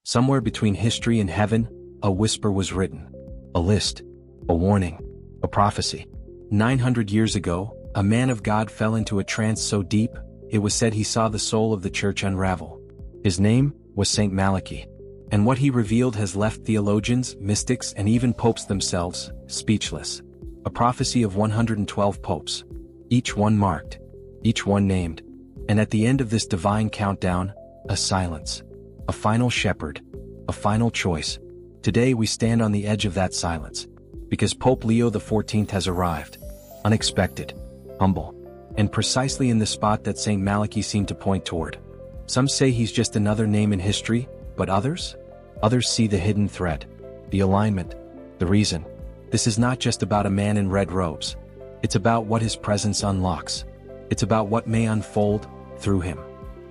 Somewhere between history and heaven, a whisper was written. A list. A warning. A prophecy. 900 years ago, a man of God fell into a trance so deep, it was said he saw the soul of the church unravel. His name was Saint Malachy. And what he revealed has left theologians, mystics, and even popes themselves speechless. A prophecy of 112 popes. Each one marked. Each one named. And at the end of this divine countdown, a silence. A final shepherd. A final choice. Today we stand on the edge of that silence. Because Pope Leo XIV has arrived. Unexpected. Humble. And precisely in the spot that Saint Malachy seemed to point toward. Some say he's just another name in history, but others see the hidden thread. The alignment. The reason. This is not just about a man in red robes. It's about what his presence unlocks. It's about what may unfold through him.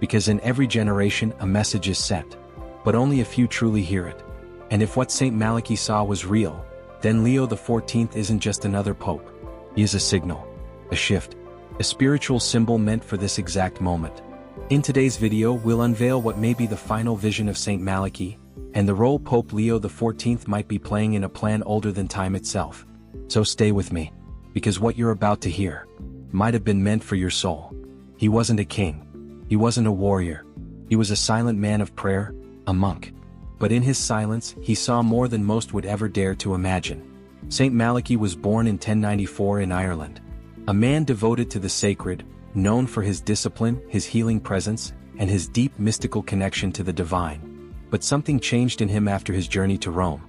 Because in every generation a message is sent. But only a few truly hear it. And if what Saint Malachy saw was real, then Leo XIV isn't just another pope. He is a signal. A shift. A spiritual symbol meant for this exact moment. In today's video we'll unveil what may be the final vision of Saint Malachy, and the role Pope Leo XIV might be playing in a plan older than time itself. So stay with me, because what you're about to hear might have been meant for your soul. He wasn't a king. He wasn't a warrior. He was a silent man of prayer, a monk. But in his silence he saw more than most would ever dare to imagine. Saint Malachy was born in 1094 in Ireland. A man devoted to the sacred, known for his discipline, his healing presence, and his deep mystical connection to the divine. But something changed in him after his journey to Rome.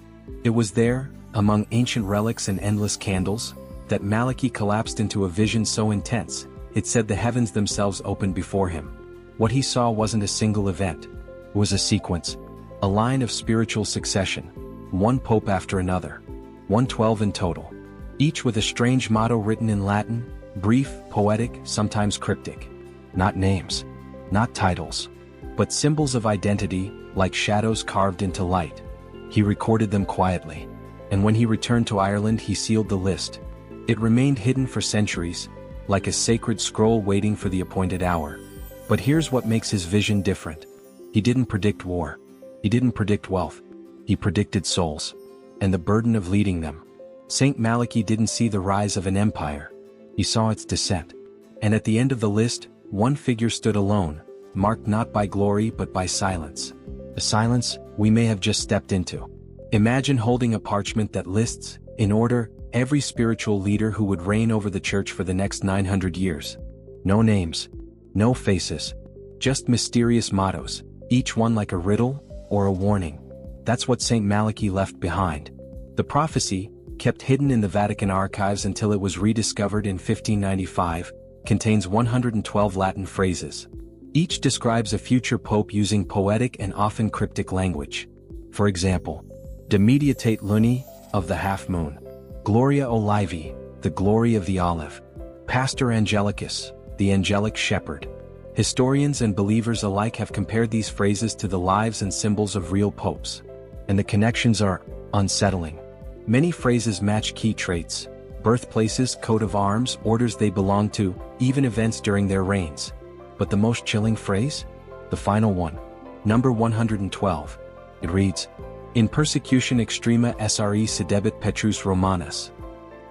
It was there, among ancient relics and endless candles, that Malachy collapsed into a vision so intense, it said the heavens themselves opened before him. What he saw wasn't a single event. It was a sequence, a line of spiritual succession, one pope after another, 112 in total, each with a strange motto written in Latin, brief, poetic, sometimes cryptic. Not names, not titles, but symbols of identity, like shadows carved into light. He recorded them quietly, and when he returned to Ireland he sealed the list. It remained hidden for centuries, like a sacred scroll waiting for the appointed hour. But here's what makes his vision different. He didn't predict war. He didn't predict wealth. He predicted souls, and the burden of leading them. Saint Malachy didn't see the rise of an empire. He saw its descent. And at the end of the list, one figure stood alone, marked not by glory but by silence. A silence we may have just stepped into. Imagine holding a parchment that lists, in order, every spiritual leader who would reign over the church for the next 900 years. No names, no faces, just mysterious mottos, each one like a riddle or a warning. That's what Saint Malachy left behind. The prophecy, kept hidden in the Vatican archives until it was rediscovered in 1595, contains 112 Latin phrases. Each describes a future pope using poetic and often cryptic language. For example, De Meditate Luni, of the half moon. Gloria Olivi, the glory of the olive. Pastor Angelicus, the angelic shepherd. Historians and believers alike have compared these phrases to the lives and symbols of real popes. And the connections are unsettling. Many phrases match key traits, birthplaces, coat of arms, orders they belong to, even events during their reigns. But the most chilling phrase? The final one, number 112. It reads, In persecution extrema sre sedebit Petrus Romanus.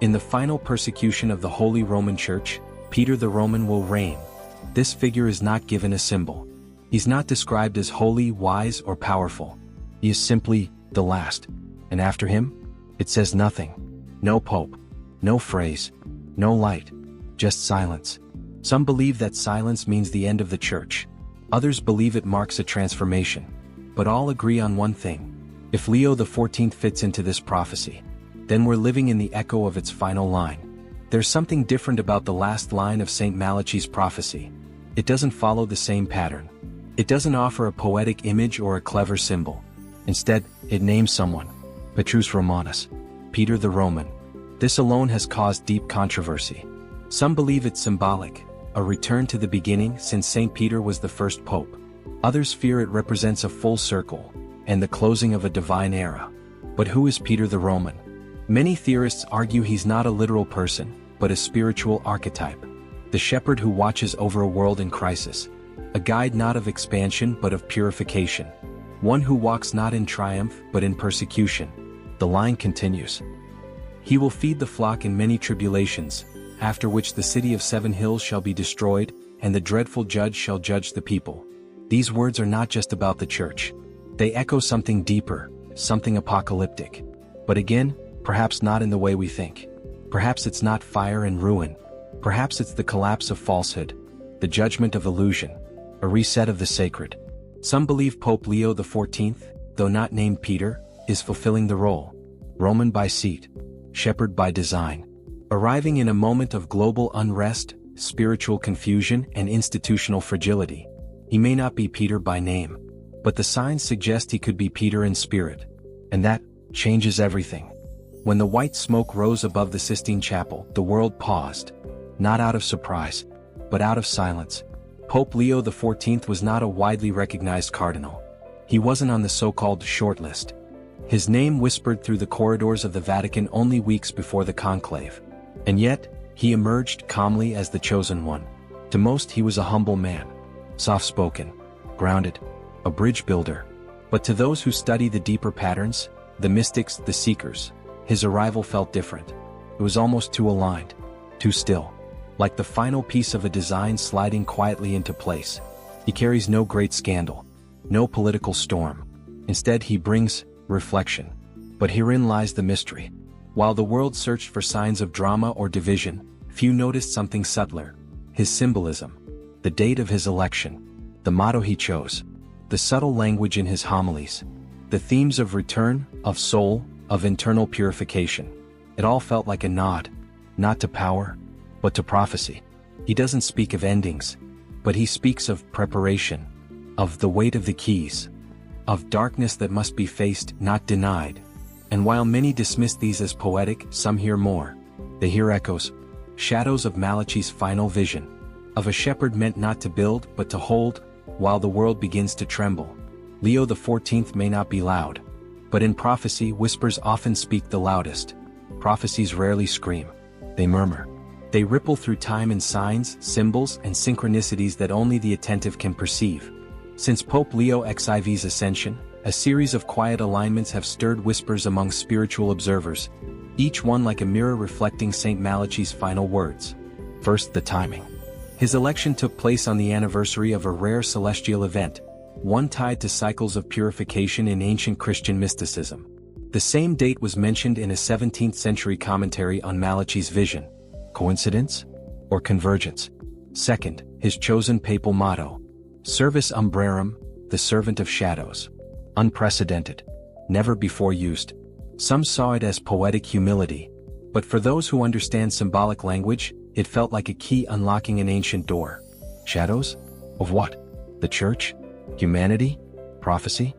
In the final persecution of the Holy Roman Church, Peter the Roman will reign. This figure is not given a symbol. He's not described as holy, wise, or powerful. He is simply the last. And after him? It says nothing. No pope. No phrase. No light. Just silence. Some believe that silence means the end of the church. Others believe it marks a transformation. But all agree on one thing. If Leo XIV fits into this prophecy, then we're living in the echo of its final line. There's something different about the last line of Saint Malachy's prophecy. It doesn't follow the same pattern. It doesn't offer a poetic image or a clever symbol. Instead, it names someone. Petrus Romanus. Peter the Roman. This alone has caused deep controversy. Some believe it's symbolic, a return to the beginning since Saint Peter was the first pope. Others fear it represents a full circle, and the closing of a divine era. But who is Peter the Roman? Many theorists argue he's not a literal person, but a spiritual archetype. The shepherd who watches over a world in crisis. A guide not of expansion but of purification. one who walks not in triumph but in persecution. The line continues. He will feed the flock in many tribulations, after which the city of 7 hills shall be destroyed, and the dreadful judge shall judge the people. These words are not just about the church. They echo something deeper, something apocalyptic. But again, perhaps not in the way we think. Perhaps it's not fire and ruin. Perhaps it's the collapse of falsehood, the judgment of illusion, a reset of the sacred. Some believe Pope Leo XIV, though not named Peter, is fulfilling the role. Roman by seat, shepherd by design. Arriving in a moment of global unrest, spiritual confusion, and institutional fragility. He may not be Peter by name, but the signs suggest he could be Peter in spirit. And that changes everything. When the white smoke rose above the Sistine Chapel, the world paused. Not out of surprise, but out of silence. Pope Leo XIV was not a widely recognized cardinal. He wasn't on the so-called short list. His name whispered through the corridors of the Vatican only weeks before the conclave. And yet, he emerged calmly as the chosen one. To most he was a humble man. Soft-spoken, grounded, a bridge builder. But to those who study the deeper patterns, the mystics, the seekers, his arrival felt different. It was almost too aligned, too still. Like the final piece of a design sliding quietly into place. He carries no great scandal, no political storm. Instead he brings reflection. But herein lies the mystery. While the world searched for signs of drama or division, few noticed something subtler. His symbolism. The date of his election. The motto he chose. The subtle language in his homilies. The themes of return, of soul, of internal purification. It all felt like a nod. Not to power, but to prophecy. He doesn't speak of endings, but he speaks of preparation, of the weight of the keys, of darkness that must be faced, not denied. And while many dismiss these as poetic, some hear more. They hear echoes, shadows of Malachy's final vision, of a shepherd meant not to build but to hold, while the world begins to tremble. Leo XIV may not be loud, but in prophecy whispers often speak the loudest. Prophecies rarely scream. They murmur. They ripple through time in signs, symbols, and synchronicities that only the attentive can perceive. Since Pope Leo XIV's ascension, a series of quiet alignments have stirred whispers among spiritual observers, each one like a mirror reflecting Saint Malachy's final words. First, the timing. His election took place on the anniversary of a rare celestial event, one tied to cycles of purification in ancient Christian mysticism. The same date was mentioned in a 17th century commentary on Malachy's vision. Coincidence? Or convergence? Second, his chosen papal motto. Servus Umbrarum, the servant of shadows. Unprecedented. Never before used. Some saw it as poetic humility, but for those who understand symbolic language, it felt like a key unlocking an ancient door. Shadows? Of what? The church? Humanity? Prophecy?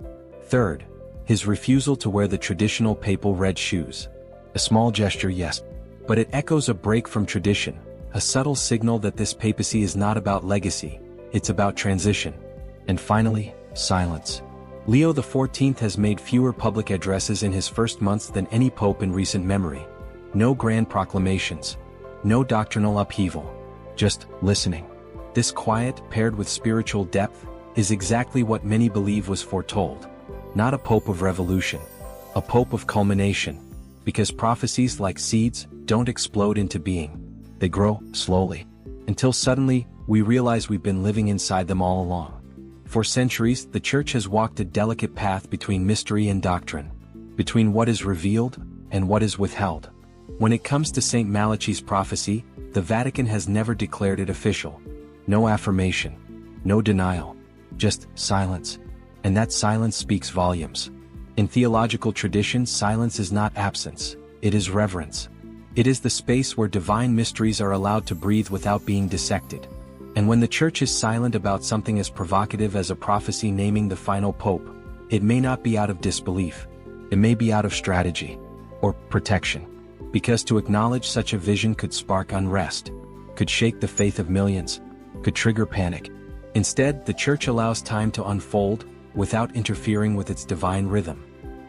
Third, his refusal to wear the traditional papal red shoes. A small gesture, yes, but it echoes a break from tradition, a subtle signal that this papacy is not about legacy, it's about transition. And finally, silence. Leo XIV has made fewer public addresses in his first months than any pope in recent memory. No grand proclamations. No doctrinal upheaval. Just listening. This quiet, paired with spiritual depth, is exactly what many believe was foretold. Not a pope of revolution. A pope of culmination. Because prophecies, like seeds, don't explode into being. They grow slowly. Until suddenly, we realize we've been living inside them all along. For centuries, the Church has walked a delicate path between mystery and doctrine, between what is revealed and what is withheld. When it comes to Saint Malachy's prophecy, the Vatican has never declared it official. No affirmation, no denial, just silence. And that silence speaks volumes. In theological traditions, silence is not absence, it is reverence. It is the space where divine mysteries are allowed to breathe without being dissected. And when the Church is silent about something as provocative as a prophecy naming the final pope, it may not be out of disbelief. It may be out of strategy or protection. Because to acknowledge such a vision could spark unrest, could shake the faith of millions, could trigger panic. Instead, the Church allows time to unfold without interfering with its divine rhythm.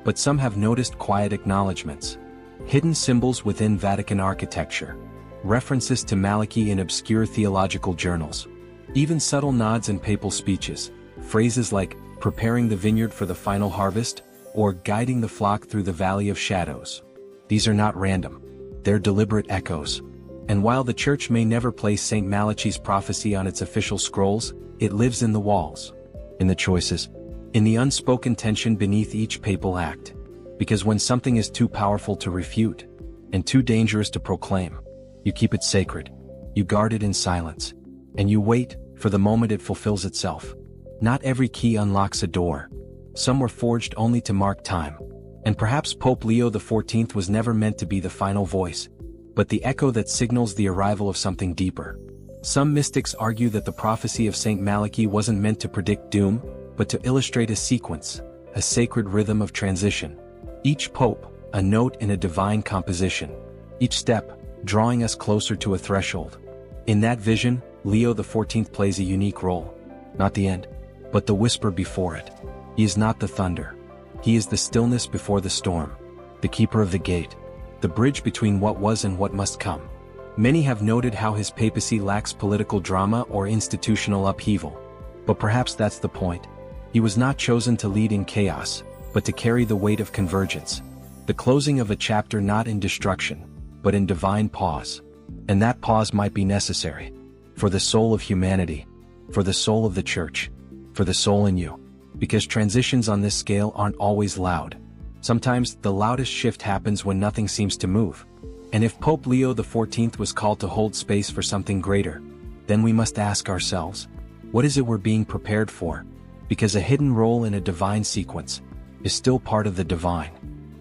But some have noticed quiet acknowledgments, hidden symbols within Vatican architecture, references to Malachy in obscure theological journals, even subtle nods in papal speeches, phrases like preparing the vineyard for the final harvest, or guiding the flock through the valley of shadows. These are not random. They're deliberate echoes. And while the Church may never place Saint Malachy's prophecy on its official scrolls, it lives in the walls, in the choices, in the unspoken tension beneath each papal act. Because when something is too powerful to refute, and too dangerous to proclaim, you keep it sacred, you guard it in silence, and you wait for the moment it fulfills itself. Not every key unlocks a door. Some were forged only to mark time. And perhaps Pope Leo XIV was never meant to be the final voice, but the echo that signals the arrival of something deeper. Some mystics argue that the prophecy of Saint Malachy wasn't meant to predict doom, but to illustrate a sequence, a sacred rhythm of transition. Each pope, a note in a divine composition. Each step, drawing us closer to a threshold. In that vision, Leo XIV plays a unique role. Not the end, but the whisper before it. He is not the thunder. He is the stillness before the storm, the keeper of the gate, the bridge between what was and what must come. Many have noted how his papacy lacks political drama or institutional upheaval. But perhaps that's the point. He was not chosen to lead in chaos, but to carry the weight of convergence. The closing of a chapter not in destruction, but in divine pause. And that pause might be necessary. For the soul of humanity, for the soul of the Church, for the soul in you. Because transitions on this scale aren't always loud. Sometimes the loudest shift happens when nothing seems to move. And if Pope Leo XIV was called to hold space for something greater, then we must ask ourselves, what is it we're being prepared for? Because a hidden role in a divine sequence is still part of the divine.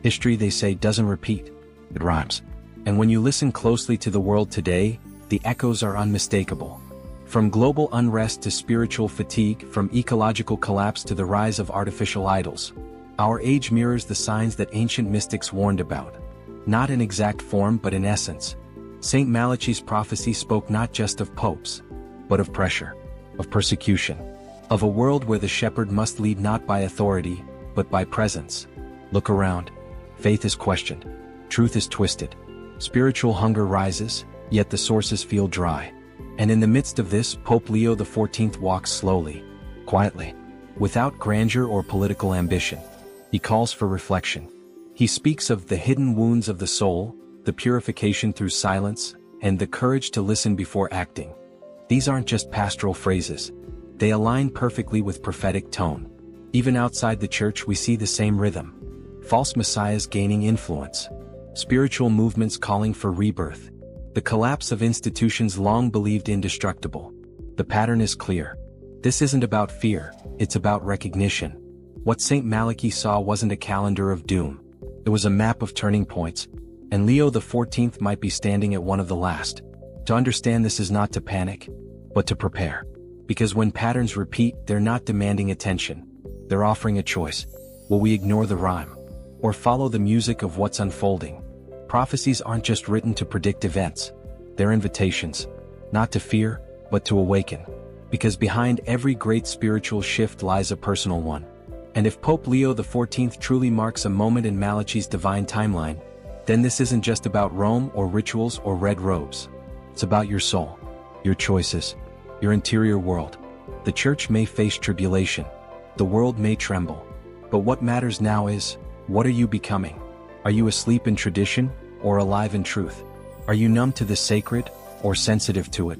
History, they say, doesn't repeat, it rhymes. And when you listen closely to the world today, the echoes are unmistakable. From global unrest to spiritual fatigue, from ecological collapse to the rise of artificial idols, our age mirrors the signs that ancient mystics warned about. Not in exact form but in essence. Saint Malachy's prophecy spoke not just of popes, but of pressure, of persecution, of a world where the shepherd must lead not by authority, but by presence. Look around. Faith is questioned. Truth is twisted. Spiritual hunger rises, yet the sources feel dry. And in the midst of this, Pope Leo XIV walks slowly, quietly, without grandeur or political ambition. He calls for reflection. He speaks of the hidden wounds of the soul, the purification through silence, and the courage to listen before acting. These aren't just pastoral phrases. They align perfectly with prophetic tone. Even outside the Church we see the same rhythm. False messiahs gaining influence. Spiritual movements calling for rebirth. The collapse of institutions long believed indestructible. The pattern is clear. This isn't about fear, it's about recognition. What Saint Malachy saw wasn't a calendar of doom. It was a map of turning points, and Leo XIV might be standing at one of the last. To understand this is not to panic, but to prepare. Because when patterns repeat, they're not demanding attention. They're offering a choice. Will we ignore the rhyme, or follow the music of what's unfolding? Prophecies aren't just written to predict events. They're invitations, not to fear, but to awaken. Because behind every great spiritual shift lies a personal one. And if Pope Leo XIV truly marks a moment in Malachy's divine timeline, then this isn't just about Rome or rituals or red robes. It's about your soul, your choices, your interior world. The Church may face tribulation. The world may tremble. But what matters now is, what are you becoming? Are you asleep in tradition, or alive in truth? Are you numb to the sacred, or sensitive to it?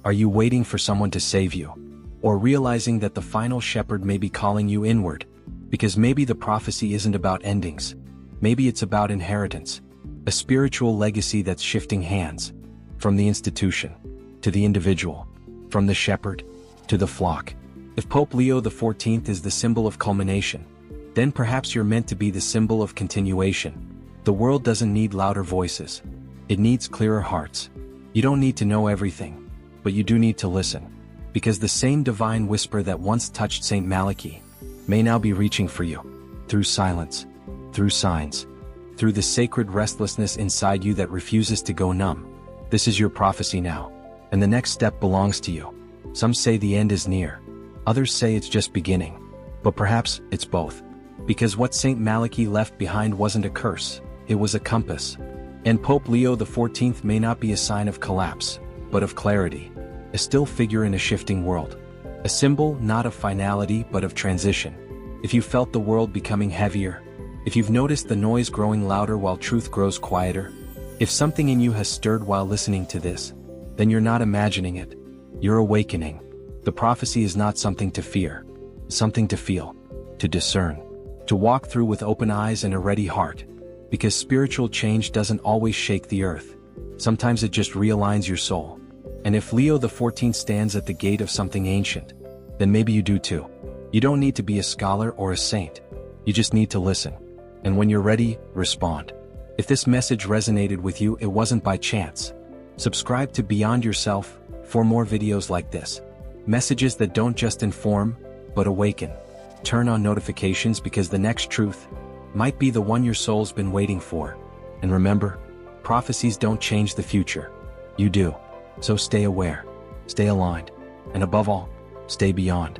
Are you waiting for someone to save you? Or realizing that the final shepherd may be calling you inward? Because maybe the prophecy isn't about endings. Maybe it's about inheritance. A spiritual legacy that's shifting hands. From the institution, to the individual. From the shepherd, to the flock. If Pope Leo XIV is the symbol of culmination, then perhaps you're meant to be the symbol of continuation. The world doesn't need louder voices. It needs clearer hearts. You don't need to know everything, but you do need to listen. Because the same divine whisper that once touched Saint Malachy may now be reaching for you. Through silence, through signs, through the sacred restlessness inside you that refuses to go numb. This is your prophecy now, and the next step belongs to you. Some say the end is near. Others say it's just beginning. But perhaps it's both. Because what Saint Malachy left behind wasn't a curse, it was a compass. And Pope Leo XIV may not be a sign of collapse, but of clarity, a still figure in a shifting world. A symbol not of finality but of transition. If you felt the world becoming heavier, if you've noticed the noise growing louder while truth grows quieter, if something in you has stirred while listening to this, then you're not imagining it. You're awakening. The prophecy is not something to fear, something to feel, to discern, to walk through with open eyes and a ready heart. Because spiritual change doesn't always shake the earth. Sometimes it just realigns your soul. And if Leo XIV stands at the gate of something ancient, then maybe you do too. You don't need to be a scholar or a saint. You just need to listen. And when you're ready, respond. If this message resonated with you, it wasn't by chance. Subscribe to Beyond Yourself for more videos like this. Messages that don't just inform, but awaken. Turn on notifications because the next truth might be the one your soul's been waiting for. And remember, prophecies don't change the future. You do. So stay aware, stay aligned, and above all, stay beyond.